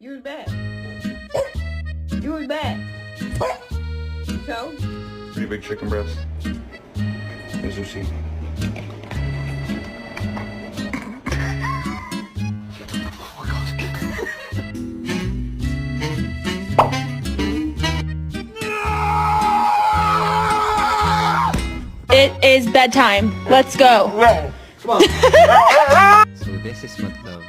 You was bad. You was bad. So? Pretty big chicken breast. As you see. It is bedtime. Let's go. So this is what love